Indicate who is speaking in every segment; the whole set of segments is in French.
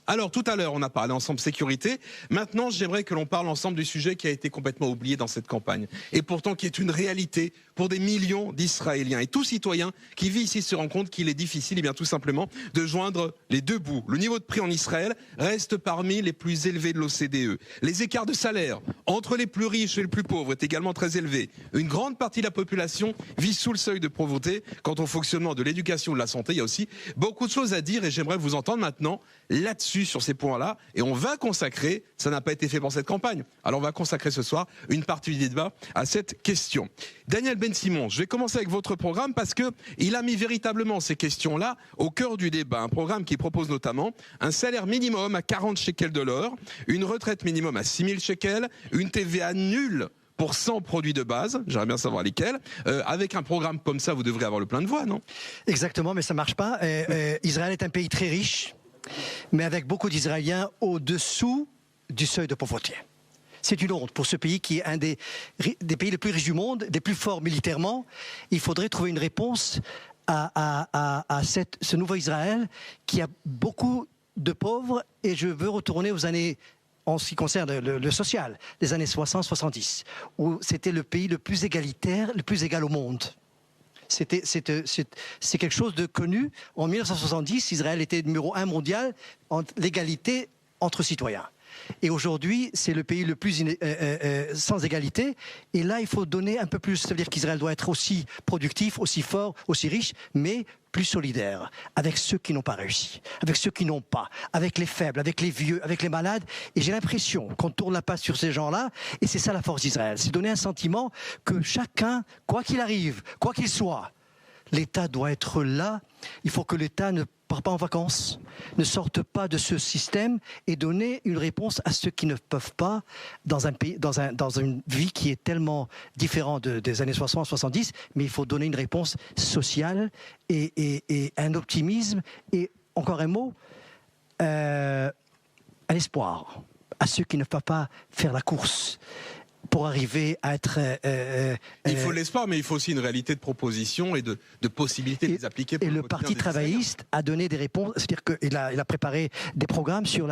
Speaker 1: Alors, tout à l'heure, on a parlé ensemble sécurité. Maintenant, j'aimerais que l'on parle ensemble du sujet qui a été complètement oublié dans cette campagne. Et pourtant, qui est une réalité pour des millions d'Israéliens. Et tout citoyen qui vit ici se rend compte qu'il est difficile, et bien tout simplement, de joindre les deux bouts. Le niveau de prix en Israël reste parmi les plus élevés de l'OCDE. Les écarts de salaire entre les plus riches et les plus pauvres est également très élevé. Une grande partie de la population vit sous le seuil de pauvreté. Quant au fonctionnement de l'éducation et de la santé, il y a aussi beaucoup de choses à dire et j'aimerais vous entendre maintenant là-dessus, sur ces points-là. Et on va consacrer, ça n'a pas été fait pour cette campagne, alors on va consacrer ce soir une partie du débat à cette question. Daniel Ben-Simon, je vais commencer avec votre programme parce que il a mis véritablement ces questions-là au cœur du débat. Un programme qui propose notamment un salaire minimum à 40 shekels de l'heure, une retraite minimum à 6 000 shekels, une TVA nulle pour 100 produits de base, j'aimerais bien savoir lesquels. Avec un programme comme ça, vous devrez avoir le plein de voix, non?
Speaker 2: Exactement, mais ça marche pas. Israël est un pays très riche, mais avec beaucoup d'Israéliens au-dessous du seuil de pauvreté. C'est une honte pour ce pays qui est un des pays les plus riches du monde, des plus forts militairement. Il faudrait trouver une réponse à ce nouveau Israël qui a beaucoup de pauvres. Et je veux retourner aux années, en ce qui concerne le social, des années 60-70, où c'était le pays le plus égalitaire, le plus égal au monde. C'est quelque chose de connu. En 1970, Israël était numéro 1 mondial en l'égalité entre citoyens. Et aujourd'hui, c'est le pays le plus sans égalité. Et là, il faut donner un peu plus. Ça veut dire qu'Israël doit être aussi productif, aussi fort, aussi riche, mais plus solidaire avec ceux qui n'ont pas réussi, avec ceux qui n'ont pas, avec les faibles, avec les vieux, avec les malades. Et j'ai l'impression qu'on tourne la passe sur ces gens-là. Et c'est ça la force d'Israël. C'est donner un sentiment que chacun, quoi qu'il arrive, quoi qu'il soit, l'État doit être là. Il faut que l'État ne parte pas en vacances, ne sorte pas de ce système et donner une réponse à ceux qui ne peuvent pas dans un pays, dans une vie qui est tellement différente des années 60-70, mais il faut donner une réponse sociale et un optimisme et, encore un mot, un espoir à ceux qui ne peuvent pas faire la course pour arriver à être...
Speaker 1: il faut l'espoir, mais il faut aussi une réalité de propositions et de possibilités de les appliquer.
Speaker 2: Et le Parti travailliste a donné des réponses, c'est-à-dire qu'il a préparé des programmes sur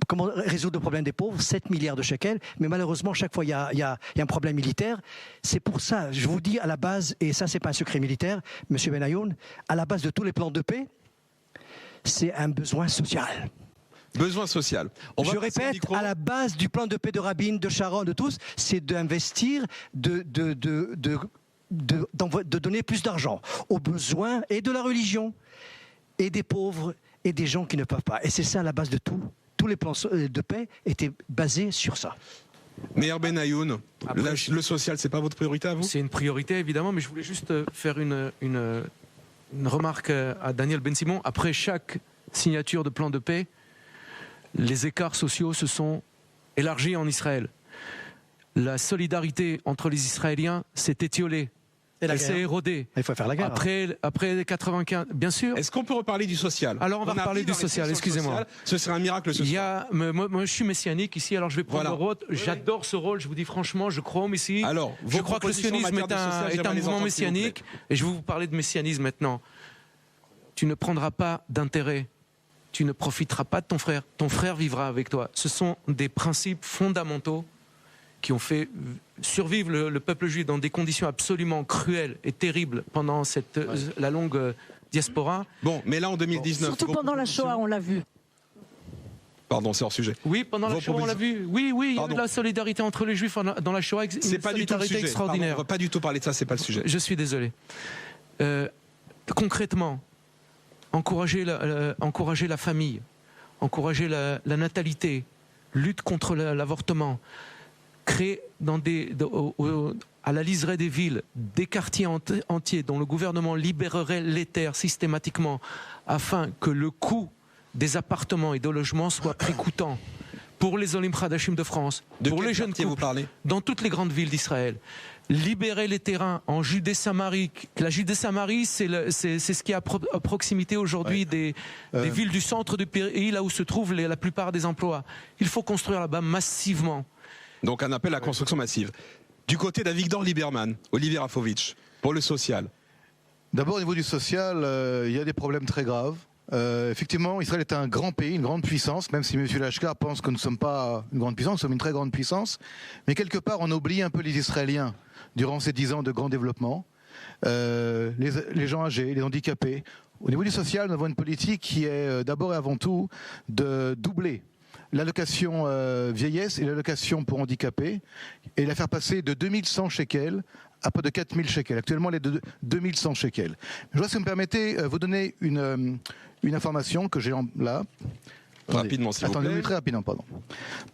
Speaker 2: comment résoudre le problème des pauvres, 7 milliards de shekels, mais malheureusement, chaque fois, il y a un problème militaire. C'est pour ça, je vous dis à la base, et ça, c'est pas un secret militaire, M. Benayoun, à la base de tous les plans de paix, c'est un besoin social.
Speaker 1: Besoin social.
Speaker 2: Je répète, à la base du plan de paix de Rabin, de Sharon, de tous, c'est d'investir, de donner plus d'argent aux besoins et de la religion, et des pauvres, et des gens qui ne peuvent pas. Et c'est ça la base de tout. Tous les plans de paix étaient basés sur ça.
Speaker 1: Meir Benayoun, le social, c'est pas votre priorité à vous?
Speaker 3: C'est une priorité évidemment, mais je voulais juste faire une remarque à Daniel Ben-Simon. Après chaque signature de plan de paix, les écarts sociaux se sont élargis en Israël. La solidarité entre les Israéliens s'est étiolée. Elle s'est érodée.
Speaker 2: Il faut faire la guerre.
Speaker 3: Après 95, bien sûr.
Speaker 1: Est-ce qu'on peut reparler du social?
Speaker 3: Alors on va reparler du social, excusez-moi.
Speaker 1: Ce serait un miracle social.
Speaker 3: Moi je suis messianique ici, alors je vais prendre le rôle. J'adore ce rôle, je vous dis franchement, je crois au Messie.
Speaker 1: Alors,
Speaker 3: je crois que le sionisme est un mouvement messianique. Et je vais vous parler de messianisme maintenant. Tu ne prendras pas d'intérêt. Tu ne profiteras pas de ton frère. Ton frère vivra avec toi. Ce sont des principes fondamentaux qui ont fait survivre le peuple juif dans des conditions absolument cruelles et terribles pendant la longue diaspora.
Speaker 1: Bon, mais là en 2019...
Speaker 4: Surtout pendant la Shoah, on l'a vu.
Speaker 1: Pardon, c'est hors sujet.
Speaker 3: Oui, pendant la Shoah, on l'a vu. Oui, il y a eu de la solidarité entre les Juifs dans la Shoah.
Speaker 1: C'est pas du tout le sujet.
Speaker 3: Extraordinaire.
Speaker 1: Pardon, on va pas du tout parler de ça, c'est pas le sujet.
Speaker 3: Je suis désolé. Concrètement, encourager la famille, encourager la natalité, lutte contre l'avortement, créer à la liseraie des villes des quartiers entiers dont le gouvernement libérerait les terres systématiquement afin que le coût des appartements et de logements soit prix coûtant pour les Olim Hadashim de France, pour les jeunes couples, dans toutes les grandes villes d'Israël. Libérer les terrains en Judée-Samarie. La Judée-Samarie, c'est ce qui est à proximité aujourd'hui des villes du centre du pays, là où se trouvent la plupart des emplois. Il faut construire là-bas massivement.
Speaker 1: Donc un appel à la construction massive. Du côté d'Avigdor Lieberman, Olivier Rafovitch, pour le social.
Speaker 5: D'abord au niveau du social, il y a des problèmes très graves.
Speaker 4: Effectivement, Israël est un grand pays, une grande puissance, même si M. Lashkar pense que nous ne sommes pas une grande puissance, nous sommes une très grande puissance. Mais quelque part, on oublie un peu les Israéliens durant ces 10 ans de grand développement. Les gens âgés, les handicapés. Au niveau du social, nous avons une politique qui est d'abord et avant tout de doubler l'allocation vieillesse et l'allocation pour handicapés et la faire passer de 2100 shekels à près de 4000 shekels. Actuellement, elle est de 2100 shekels. Je vois, si vous me permettez, vous donner une information que j'ai là.
Speaker 1: Rapidement, s'il vous plaît.
Speaker 4: Très rapidement, pardon.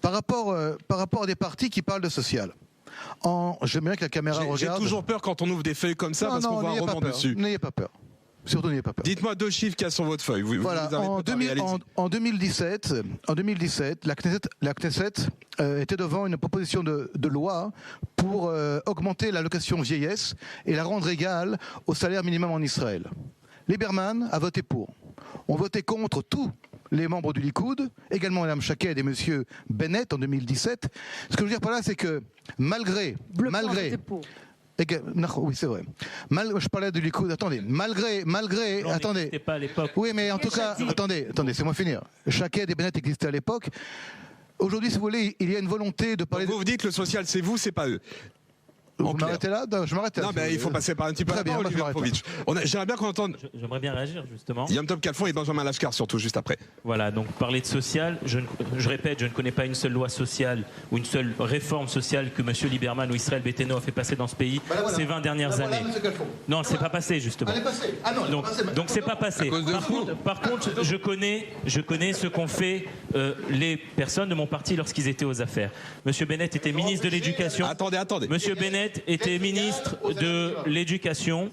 Speaker 4: Par rapport à des partis qui parlent de social. J'aime bien que la caméra regarde.
Speaker 1: J'ai toujours peur quand on ouvre des feuilles comme ça parce qu'on voit un roman dessus.
Speaker 4: N'ayez pas peur. Surtout n'ayez pas peur.
Speaker 1: Dites-moi 2 chiffres qu'il y a sur votre feuille.
Speaker 4: Voilà, en 2017, la Knesset était devant une proposition de loi pour augmenter l'allocation vieillesse et la rendre égale au salaire minimum en Israël. Lieberman a voté pour. On votait contre tous les membres du Likoud, également Mme Shaked et M. Bennett en 2017. Ce que je veux dire par là, c'est que malgré oui, c'est vrai. Je parlais du Likoud. Attendez, malgré. Attendez.
Speaker 5: Pas à l'époque.
Speaker 4: Oui, mais en tout cas, attendez, c'est-moi finir. Shaked et Bennett existaient à l'époque. Aujourd'hui, si vous voulez, il y a une volonté de parler.
Speaker 1: Donc vous dites que le social, c'est vous, c'est pas eux.
Speaker 4: Vous m'arrêtez là ? Non, je m'arrête là.
Speaker 1: Non, mais il faut passer par un petit peu.
Speaker 4: Très bien,
Speaker 1: Olivier Popovic. J'aimerais bien qu'on entende.
Speaker 5: J'aimerais bien réagir, justement.
Speaker 1: Yom Tov Kalfon et Benjamin Lashkar, surtout, juste après.
Speaker 5: Voilà, donc parler de social, je répète, je ne connais pas une seule loi sociale ou une seule réforme sociale que M. Lieberman ou Israël Betteno a fait passer dans ce pays ces 20 dernières années. Non, c'est pas passé, justement.
Speaker 4: Elle est passée. Ah non,
Speaker 5: donc c'est pas passé. Par contre, je connais ce qu'ont fait les personnes de mon parti lorsqu'ils étaient aux affaires. M. Bennett était ministre de l'Éducation.
Speaker 1: Attendez.
Speaker 5: M. Bennett était ministre de l'Éducation.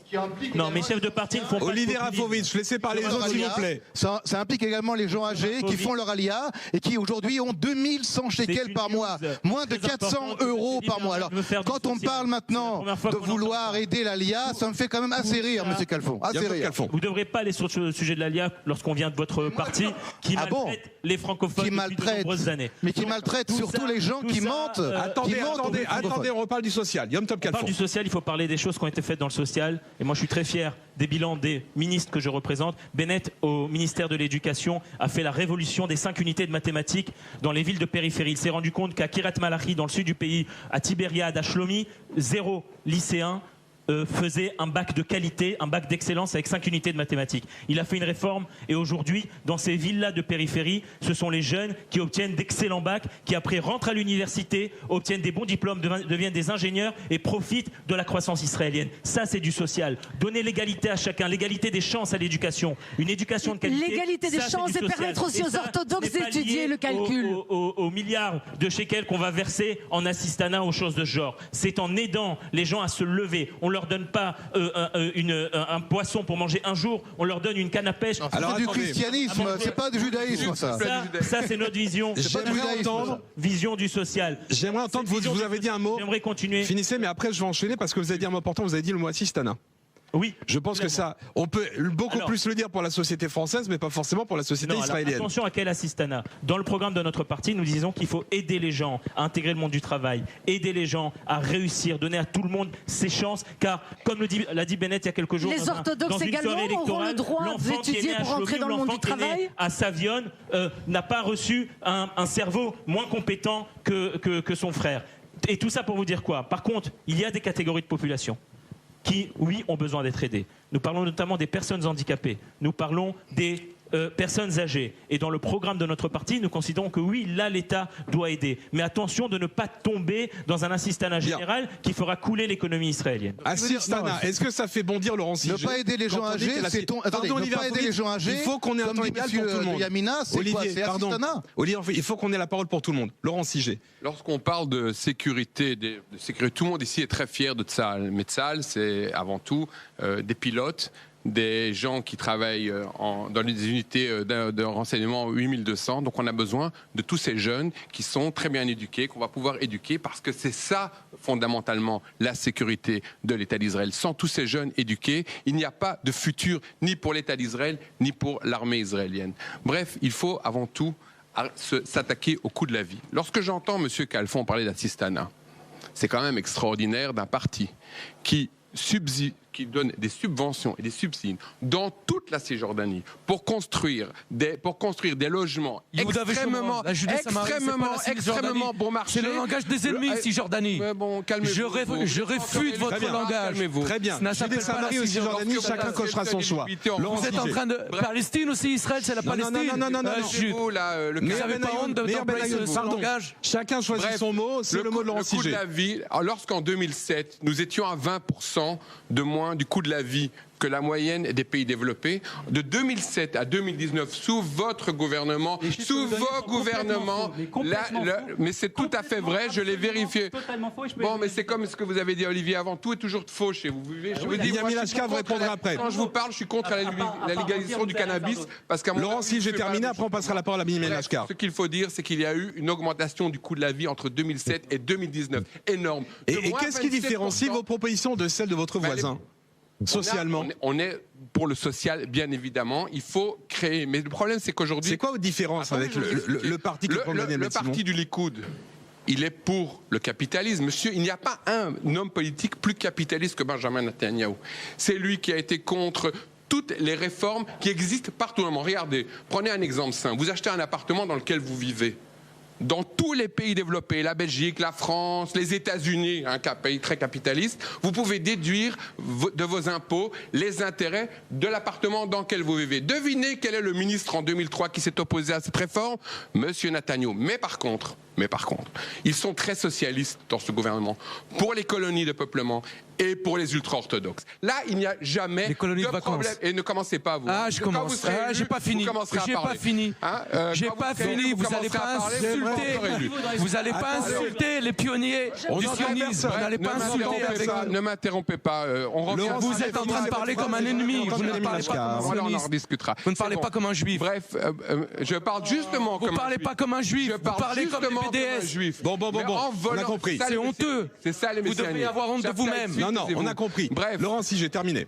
Speaker 5: Non, mes chefs de parti ne font pas.
Speaker 1: Olivier Rafovitch, laissez parler les autres, s'il vous plaît.
Speaker 4: Ça implique également les gens âgés qui font leur alia et qui aujourd'hui ont 2100 shekels par mois, moins de 400 € par mois. Alors, quand on parle maintenant de vouloir aider l'alia, ça me fait quand même assez rire, M. Kalfon. Assez rire.
Speaker 5: Vous ne devrez pas aller sur le sujet de l'alia lorsqu'on vient de votre parti qui maltraite les francophones depuis de nombreuses années.
Speaker 4: Mais qui maltraite surtout les gens qui mentent.
Speaker 1: Attendez, on reparle du social. Yom Tov Kalfon.
Speaker 5: Du social, il faut parler des choses qui ont été faites dans le social. Et moi, je suis très fier des bilans des ministres que je représente. Bennett, au ministère de l'Éducation, a fait la révolution des 5 unités de mathématiques dans les villes de périphérie. Il s'est rendu compte qu'à Kiryat Malachi, dans le sud du pays, à Tibériade, à Shlomi, 0 lycéens faisait un bac de qualité, un bac d'excellence avec 5 unités de mathématiques. Il a fait une réforme et aujourd'hui, dans ces villes-là de périphérie, ce sont les jeunes qui obtiennent d'excellents bacs, qui après rentrent à l'université, obtiennent des bons diplômes, deviennent des ingénieurs et profitent de la croissance israélienne. Ça, c'est du social. Donner l'égalité à chacun, l'égalité des chances à l'éducation, une éducation de qualité.
Speaker 6: L'égalité des chances et permettre aussi aux orthodoxes d'étudier le calcul.
Speaker 5: Aux milliards de shekels qu'on va verser en assistanat aux choses de ce genre. C'est en aidant les gens à se lever. On leur donne pas un poisson pour manger un jour, on leur donne une canne à pêche.
Speaker 4: Alors, c'est du christianisme, c'est pas du judaïsme, ça.
Speaker 5: Ça, c'est notre vision. Vision du social.
Speaker 1: J'aimerais entendre, vous avez dit un mot.
Speaker 5: J'aimerais continuer.
Speaker 1: Finissez, mais après je vais enchaîner parce que vous avez dit un mot important, vous avez dit le mot assistana.
Speaker 5: Oui.
Speaker 1: Je pense que ça, on peut beaucoup plus le dire pour la société française, mais pas forcément pour la société israélienne.
Speaker 5: Attention à quel assistana. Dans le programme de notre parti, nous disons qu'il faut aider les gens à intégrer le monde du travail, aider les gens à réussir, donner à tout le monde ses chances, car comme l'a dit Bennett il y a quelques jours,
Speaker 6: les orthodoxes également auront le droit d'étudier pour rentrer dans le monde du travail.
Speaker 5: À Savion n'a pas reçu un cerveau moins compétent que son frère. Et tout ça pour vous dire quoi? Par contre, il y a des catégories de population qui, oui, ont besoin d'être aidés. Nous parlons notamment des personnes handicapées. Nous parlons des personnes âgées. Et dans le programme de notre parti, nous considérons que oui, là, l'État doit aider. Mais attention de ne pas tomber dans un assistanat général qui fera couler l'économie israélienne.
Speaker 1: Assistana, est-ce que ça fait bondir Laurent Siget?
Speaker 4: Ne pas aider les gens âgés, c'est ton... Attendez, ne pas aider les gens âgés,
Speaker 1: il faut qu'on ait un temps égal pour tout le monde.
Speaker 4: Yamina, c'est quoi? C'est assistana.
Speaker 1: Olivier, il faut qu'on ait la parole pour tout le monde. Laurent Siget.
Speaker 7: Lorsqu'on parle de sécurité, tout le monde ici est très fier de Tsahal. Mais Tsahal, c'est avant tout des pilotes, des gens qui travaillent dans les unités de renseignement 8200. Donc on a besoin de tous ces jeunes qui sont très bien éduqués, qu'on va pouvoir éduquer, parce que c'est ça, fondamentalement, la sécurité de l'État d'Israël. Sans tous ces jeunes éduqués, il n'y a pas de futur ni pour l'État d'Israël, ni pour l'armée israélienne. Bref, il faut avant tout s'attaquer au coût de la vie. Lorsque j'entends M. Kalfon parler d'assistanat, c'est quand même extraordinaire d'un parti qui qui donne des subventions et des subsides dans toute la Cisjordanie pour construire des logements extrêmement bon marché.
Speaker 3: C'est le langage des ennemis, Cisjordanie.
Speaker 7: Bon, calmez-vous.
Speaker 3: Je réfute votre langage.
Speaker 1: Très bien. Judith Samari ou Cisjordanie, chacun cochera son choix.
Speaker 3: Vous êtes en train de Palestine aussi, Israël, c'est la Palestine.
Speaker 1: Non.
Speaker 3: Vous n'avez pas honte d'employer ce langage?
Speaker 1: Chacun choisit son mot. C'est le mot de Laurent Siget.
Speaker 7: Le coût de la vie. Lorsqu'en 2007, nous étions à 20% de moins du coût de la vie que la moyenne des pays développés. De 2007 à 2019, sous votre gouvernement, sous vos gouvernements, mais c'est tout à fait vrai, je l'ai vérifié. Bon, mais c'est comme ce que vous avez dit, Olivier, avant, tout est toujours faux chez vous.
Speaker 1: Benyamin Lachka vous répondra après.
Speaker 7: Quand je vous parle, je suis contre la légalisation du cannabis, parce qu'à
Speaker 1: Laurent, si j'ai terminé, après on passera la parole à Benyamin Lachka.
Speaker 7: Ce qu'il faut dire, c'est qu'il y a eu une augmentation du coût de la vie entre 2007 et 2019, énorme.
Speaker 1: Et qu'est-ce qui différencie vos propositions de celles de votre voisin ? Socialement.
Speaker 7: On est pour le social, bien évidemment. Il faut créer. Mais le problème, c'est qu'aujourd'hui.
Speaker 1: C'est quoi votre différence avec le parti que
Speaker 7: le parti du Likoud, il est pour le capitalisme. Monsieur, il n'y a pas un homme politique plus capitaliste que Benjamin Netanyahou. C'est lui qui a été contre toutes les réformes qui existent partout dans le monde. Regardez, prenez un exemple simple. Vous achetez un appartement dans lequel vous vivez. Dans tous les pays développés, la Belgique, la France, les États-Unis, un pays très capitaliste, vous pouvez déduire de vos impôts les intérêts de l'appartement dans lequel vous vivez. Devinez quel est le ministre en 2003 qui s'est opposé à cette réforme ? Monsieur Netanyahou. Mais par contre, ils sont très socialistes dans ce gouvernement, pour les colonies de peuplement et pour les ultra-orthodoxes. Là, il n'y a jamais
Speaker 3: de problème.
Speaker 7: Et ne commencez pas, vous.
Speaker 3: Ah, je commence. J'ai pas fini. J'ai pas fini. Vous n'allez pas insulter. Vous n'allez pas insulter les pionniers du sionisme. Vous n'allez pas insulter avec.
Speaker 7: Ne m'interrompez pas.
Speaker 3: Vous êtes en train de parler comme un ennemi. Vous ne parlez pas comme un
Speaker 7: sioniste. On en rediscutera.
Speaker 3: Vous ne parlez pas comme un juif.
Speaker 7: Bref, je parle justement comme un juif.
Speaker 3: Vous ne parlez pas comme un juif. Vous parlez comme les BDS.
Speaker 1: Bon, on a compris.
Speaker 3: C'est honteux.
Speaker 7: C'est ça les
Speaker 3: Vous devez avoir honte de vous-même.
Speaker 1: Non, on a compris.
Speaker 7: Bref.
Speaker 1: Laurent, si j'ai terminé.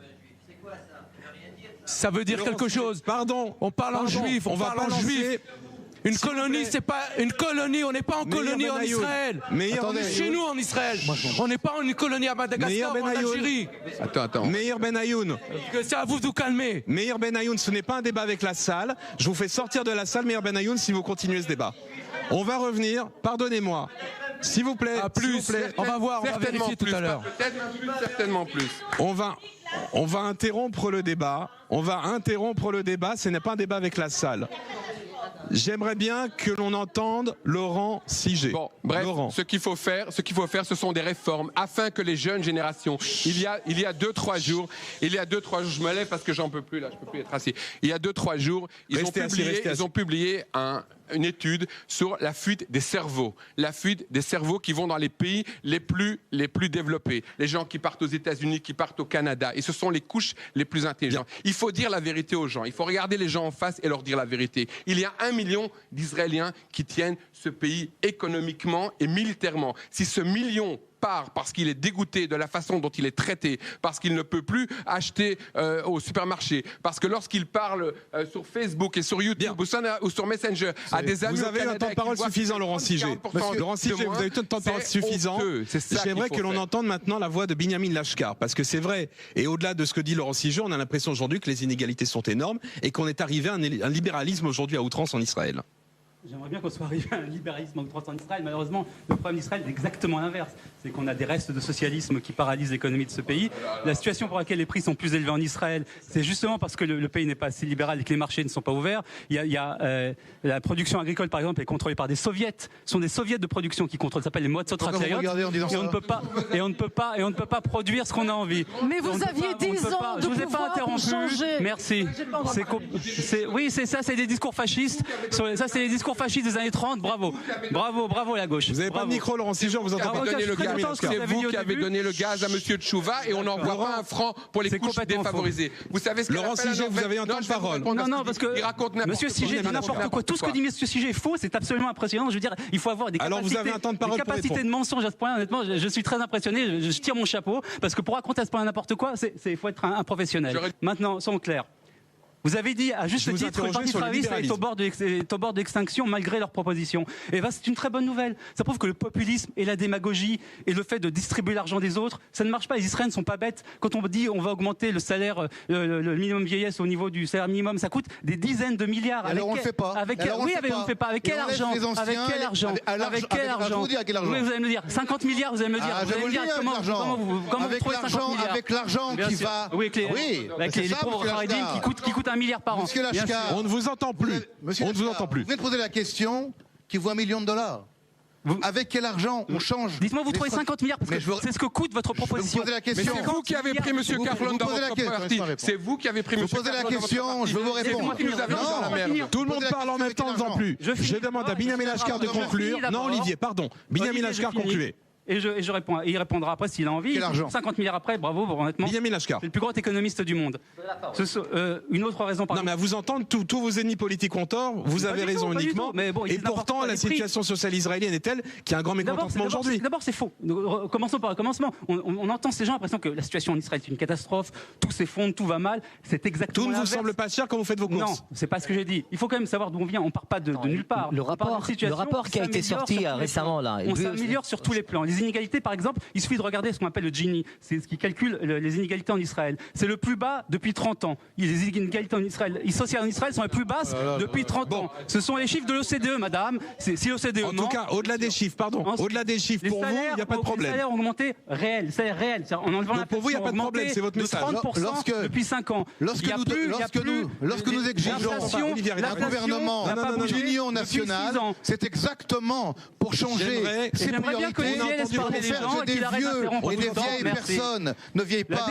Speaker 3: Ça veut dire quelque chose.
Speaker 1: Pardon.
Speaker 3: On parle en juif. On parle en juif. Une colonie, c'est pas une colonie. On n'est pas en colonie en Israël. On est chez nous en Israël. On n'est pas en une colonie à Madagascar ou en Algérie.
Speaker 7: Attends.
Speaker 1: Meir Ben Ayoun.
Speaker 3: C'est à vous de vous calmer.
Speaker 1: Meir Ben Ayoun, ce n'est pas un débat avec la salle. Je vous fais sortir de la salle, Meir Ben Ayoun, si vous continuez ce débat. On va revenir. Pardonnez-moi. S'il vous plaît.
Speaker 3: On va voir. On va vérifier tout à l'heure.
Speaker 7: Certainement plus.
Speaker 1: On va interrompre le débat. Ce n'est pas un débat avec la salle. J'aimerais bien que l'on entende Laurent Siget.
Speaker 7: Bon, bref,
Speaker 1: Laurent.
Speaker 7: ce qu'il faut faire, ce sont des réformes afin que les jeunes générations. Il y a 2-3 jours, je me lève parce que j'en peux plus là, je peux plus être assis. Il y a 2-3 jours, ils ont publié une étude sur la fuite des cerveaux. La fuite des cerveaux qui vont dans les pays les plus développés. Les gens qui partent aux États-Unis, qui partent au Canada. Et ce sont les couches les plus intelligentes. Il faut dire la vérité aux gens. Il faut regarder les gens en face et leur dire la vérité. Il y a 1 million d'Israéliens qui tiennent ce pays économiquement et militairement. Si ce million part parce qu'il est dégoûté de la façon dont il est traité, parce qu'il ne peut plus acheter au supermarché, parce que lorsqu'il parle sur Facebook et sur YouTube ou sur Messenger à des amis
Speaker 1: vous avez un temps de parole suffisant, Laurent Siget. Laurent Siget, vous avez un temps de parole suffisant. J'aimerais que l'on entende maintenant la voix de Benyamin Lachka, parce que c'est vrai, et au-delà de ce que dit Laurent Siget, on a l'impression aujourd'hui que les inégalités sont énormes et qu'on est arrivé à un libéralisme aujourd'hui à outrance en Israël.
Speaker 8: J'aimerais bien qu'on soit arrivé à un libéralisme en outrance en Israël. Malheureusement, le problème d'Israël est exactement l'inverse. C'est qu'on a des restes de socialisme qui paralysent l'économie de ce pays. La situation pour laquelle les prix sont plus élevés en Israël, c'est justement parce que le pays n'est pas assez libéral et que les marchés ne sont pas ouverts. Il y a la production agricole, par exemple, est contrôlée par des soviets. Ce sont des soviets de production qui contrôlent. Ça s'appelle les Moatzot Hatzayot. Et on ne peut pas produire ce qu'on a envie.
Speaker 6: Mais vous aviez 10 ans de pouvoir pour changer.
Speaker 8: Merci. Oui, c'est ça, c'est des discours fascistes. Ça, c'est les discours fascistes des années 30, bravo la gauche.
Speaker 1: Vous n'avez pas de micro, Laurent Siget, vous entendez pas.
Speaker 7: C'est vous qui avez donné le gaz à Monsieur Tchouva et on n'envoie pas un franc pour les couches défavorisées. Vous savez ce que
Speaker 1: Laurent Siget, vous avez un temps de parole.
Speaker 8: Non, parce que Monsieur Siget dit n'importe quoi. Tout ce que dit Monsieur Siget est faux, c'est absolument impressionnant. Je veux dire, il faut avoir des capacités de mensonge à ce point. Honnêtement, je suis très impressionné. Je tire mon chapeau parce que pour raconter à ce point n'importe quoi, il faut être un professionnel. Maintenant, soyons clairs. Vous avez dit à juste
Speaker 1: Je vous
Speaker 8: titre que le
Speaker 1: interrogeais
Speaker 8: Parti
Speaker 1: sur le
Speaker 8: travailliste est
Speaker 1: libéralisme.
Speaker 8: au bord de l'extinction malgré leurs propositions. Et ben, c'est une très bonne nouvelle. Ça prouve que le populisme et la démagogie et le fait de distribuer l'argent des autres, ça ne marche pas. Les Israéliens ne sont pas bêtes. Quand on dit on va augmenter le salaire, le minimum vieillesse au niveau du salaire minimum, ça coûte des dizaines de milliards.
Speaker 4: Alors on le fait pas.
Speaker 8: Avec quel pas. Avec quel argent? Avec quel argent? Avec quel argent? Oui, vous allez me dire 50 milliards. Vous allez me dire.
Speaker 4: Je vous le dis,
Speaker 8: comment vous trouvez 50 milliards?
Speaker 4: avec l'argent qui va.
Speaker 8: Oui, avec les pauvres Haredim qui coûtent 1 milliard par an.
Speaker 1: On ne vous entend plus.
Speaker 4: Monsieur
Speaker 1: On ne vous
Speaker 4: Lachkar,
Speaker 1: entend plus.
Speaker 4: Vous venez de poser la question qui vaut $1 million. Avec quel argent on change?
Speaker 8: Dites-moi, vous trouvez 50 milliards parce que c'est ce que coûte votre proposition.
Speaker 4: Vous posez la
Speaker 7: Mais
Speaker 4: question.
Speaker 7: c'est vous qui avez pris M. Carlon dans votre parti. C'est vous qui avez pris M.
Speaker 4: Vous posez la question, je vais vous répondre.
Speaker 7: Qui nous avez mis dans la merde.
Speaker 1: Tout le monde parle en même temps, on ne vous plus. Je demande à Binyamin Lachkar de conclure. Non, Olivier, pardon. Binyamin Lachkar, concluez.
Speaker 8: Et je réponds. Et il répondra après s'il a envie.
Speaker 4: Quel argent?
Speaker 8: 50 milliards après, bravo, honnêtement.
Speaker 1: Binyamin Lachkar.
Speaker 8: C'est le plus grand économiste du monde. Une autre raison, par
Speaker 1: Non, mais à vous entendre, tous vos ennemis politiques ont tort, vous avez raison
Speaker 8: pas du
Speaker 1: uniquement.
Speaker 8: tout. Mais bon, ils
Speaker 1: Et
Speaker 8: disent n'importe
Speaker 1: pourtant,
Speaker 8: quoi,
Speaker 1: la
Speaker 8: les prix.
Speaker 1: situation sociale israélienne est telle qu'il y a un grand mécontentement aujourd'hui.
Speaker 8: D'abord, c'est faux. Commençons par le commencement. On entend ces gens l'impression que la situation en Israël est une catastrophe, tout s'effondre, tout va mal. C'est exactement
Speaker 1: Tout ne vous
Speaker 8: l'inverse.
Speaker 1: semble pas cher quand vous faites vos courses.
Speaker 8: Non, c'est pas ce que j'ai dit. Il faut quand même savoir d'où on vient. On part pas de nulle part.
Speaker 9: Le
Speaker 8: On part
Speaker 9: rapport,
Speaker 8: d'une situation
Speaker 9: qui a été
Speaker 8: s'améliore
Speaker 9: sorti
Speaker 8: sur tous les
Speaker 9: récemment
Speaker 8: plans.
Speaker 9: là.
Speaker 8: On s'améliore sur tous les plans. Les inégalités, par exemple, il suffit de regarder ce qu'on appelle le Gini, c'est ce qui calcule les inégalités en Israël. C'est le plus bas depuis 30 ans. Les inégalités en Israël, sociales en Israël sont les plus basses depuis 30 ans. Ce sont les chiffres de l'OCDE, madame. Si l'OCDE
Speaker 1: En tout cas, au-delà des chiffres, pardon, au-delà des chiffres, pour vous, il n'y a pas de problème.
Speaker 8: Les salaires ont augmenté réel, salaire réel. En enlevant
Speaker 1: Donc pour vous, il n'y a pas de problème, c'est votre message.
Speaker 8: de 30% depuis 5 ans.
Speaker 4: Lorsque nous exigeons un gouvernement d'union nationale, c'est exactement pour changer ses priorités, pour faire que des vieux et des vieilles personnes ne vieillent pas.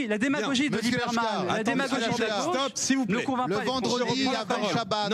Speaker 8: La démagogie de Lieberman, la démagogie de la gauche,
Speaker 1: s'il vous plaît.
Speaker 8: ne convainc pas.
Speaker 4: Le vendredi avant Shabbat,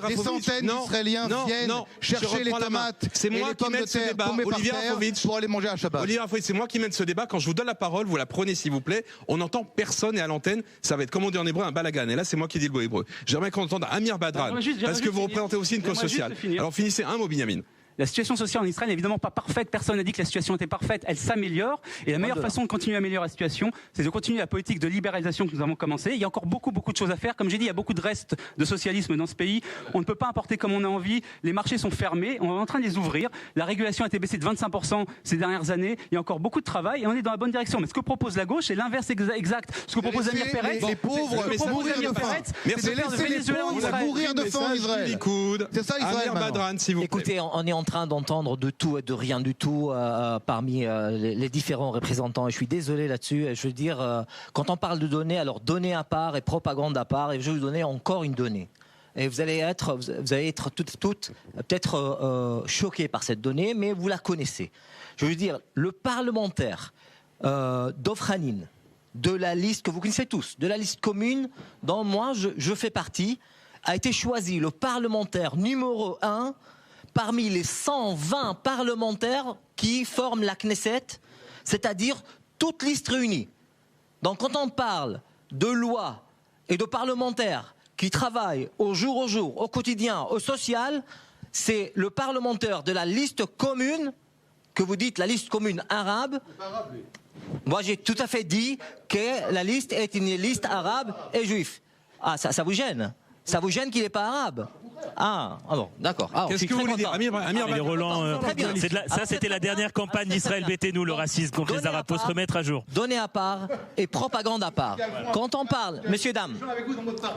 Speaker 4: des centaines d'Israéliens viennent chercher les tomates et les pommes de terre tombées par terre pour aller manger à Shabbat.
Speaker 1: Olivier Rafovitch, c'est moi qui mène ce débat. Quand je vous donne la parole, vous la prenez s'il vous plaît. On n'entend personne et à l'antenne, ça va être, comme on dit en hébreu, un balagan. Et là, c'est moi qui dis le mot hébreu. J'aimerais qu'on entende Amir Badran, parce que vous représentez aussi une cause sociale. Alors finissez un mot, Binyamin.
Speaker 8: La situation sociale en Israël n'est évidemment pas parfaite. Personne n'a dit que la situation était parfaite. Elle s'améliore. Et la meilleure façon de continuer à améliorer la situation, c'est de continuer la politique de libéralisation que nous avons commencée. Il y a encore beaucoup de choses à faire. Comme j'ai dit, il y a beaucoup de restes de socialisme dans ce pays. On ne peut pas importer comme on a envie. Les marchés sont fermés. On est en train de les ouvrir. La régulation a été baissée de 25% ces dernières années. Il y a encore beaucoup de travail et on est dans la bonne direction. Mais ce que propose la gauche, c'est l'inverse exact. Ce que propose Amir Peretz,
Speaker 4: les pauvres mourir de faim.
Speaker 8: c'est de faire de Venezuela en Israël.
Speaker 4: Mourir de faim en Israël. C'est ça Israël.
Speaker 1: Amir Badran, s'il vous plaît.
Speaker 9: Écoutez, on est en train d'entendre de tout et de rien du tout parmi les différents représentants. Et je suis désolé là-dessus. Je veux dire, quand on parle de données, alors données à part et propagande à part, et je vais vous donner encore une donnée. Et vous allez être toutes peut-être choqués par cette donnée, mais vous la connaissez. Je veux dire, le parlementaire Dov Hanin, de la liste que vous connaissez tous, de la liste commune dont moi je fais partie, a été choisi le parlementaire numéro 1 parmi les 120 parlementaires qui forment la Knesset, c'est-à-dire toutes listes réunies. Donc quand on parle de lois et de parlementaires qui travaillent au jour, au quotidien, au social, c'est le parlementaire de la liste commune, que vous dites la liste commune arabe. Moi j'ai tout à fait dit que la liste est une liste arabe et juif. Ah, ça vous gêne? Ça vous gêne qu'il n'est pas arabe? Ah bon, d'accord.
Speaker 1: Qu'est-ce que vous voulez dire, Amir
Speaker 5: Roland, ça c'était la dernière campagne d'Israël Béthénou, le racisme contre les Arabes. Faut se remettre à jour.
Speaker 9: Données à part et propagande à part. Quand on parle, messieurs, dames,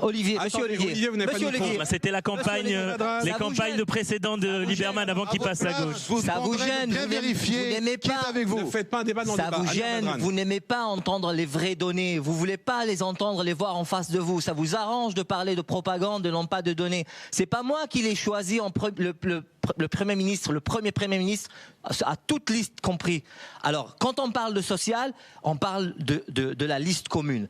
Speaker 9: Olivier, monsieur Olivier, monsieur Olivier.
Speaker 5: C'était la campagne, les campagnes précédentes de Lieberman avant qu'il passe à gauche.
Speaker 9: Ça vous gêne, vous n'aimez pas.
Speaker 1: Ne faites pas un débat dans le débat.
Speaker 9: Ça vous gêne, vous n'aimez pas entendre les vraies données. Vous voulez pas les entendre, les voir en face de vous. Ça vous arrange de parler de propagande et non pas de données. C'est pas moi qui l'ai choisi le Premier ministre, le premier Premier ministre, à toute liste compris. Alors, quand on parle de social, on parle de la liste commune.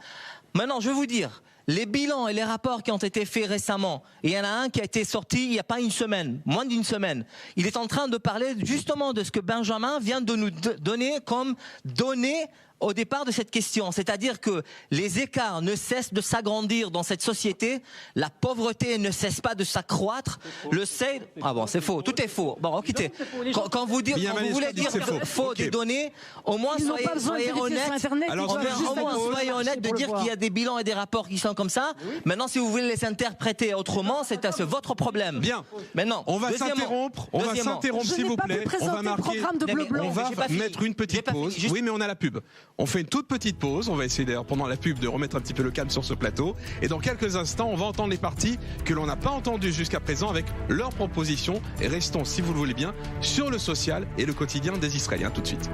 Speaker 9: Maintenant, je vais vous dire, les bilans et les rapports qui ont été faits récemment, et il y en a un qui a été sorti il n'y a pas une semaine, moins d'une semaine. Il est en train de parler justement de ce que Benjamin vient de nous donner comme données au départ de cette question, c'est-à-dire que les écarts ne cessent de s'agrandir dans cette société, la pauvreté ne cesse pas de s'accroître, le seuil... Ah bon, c'est faux, tout est faux. Bon, écoutez, quand vous voulez dire faux des données, au moins soyez honnête. Soyez honnête de dire qu'il y a des bilans et des rapports qui sont comme ça. Maintenant, si vous voulez les interpréter autrement, c'est votre problème.
Speaker 1: Bien.
Speaker 9: Maintenant,
Speaker 1: on va s'interrompre, s'il vous plaît. On va marquer, on va mettre une petite pause. Oui, mais on a la pub. On fait une toute petite pause. On va essayer d'ailleurs pendant la pub de remettre un petit peu le calme sur ce plateau. Et dans quelques instants, on va entendre les parties que l'on n'a pas entendues jusqu'à présent avec leurs propositions. Et restons, si vous le voulez bien, sur le social et le quotidien des Israéliens. Tout de suite.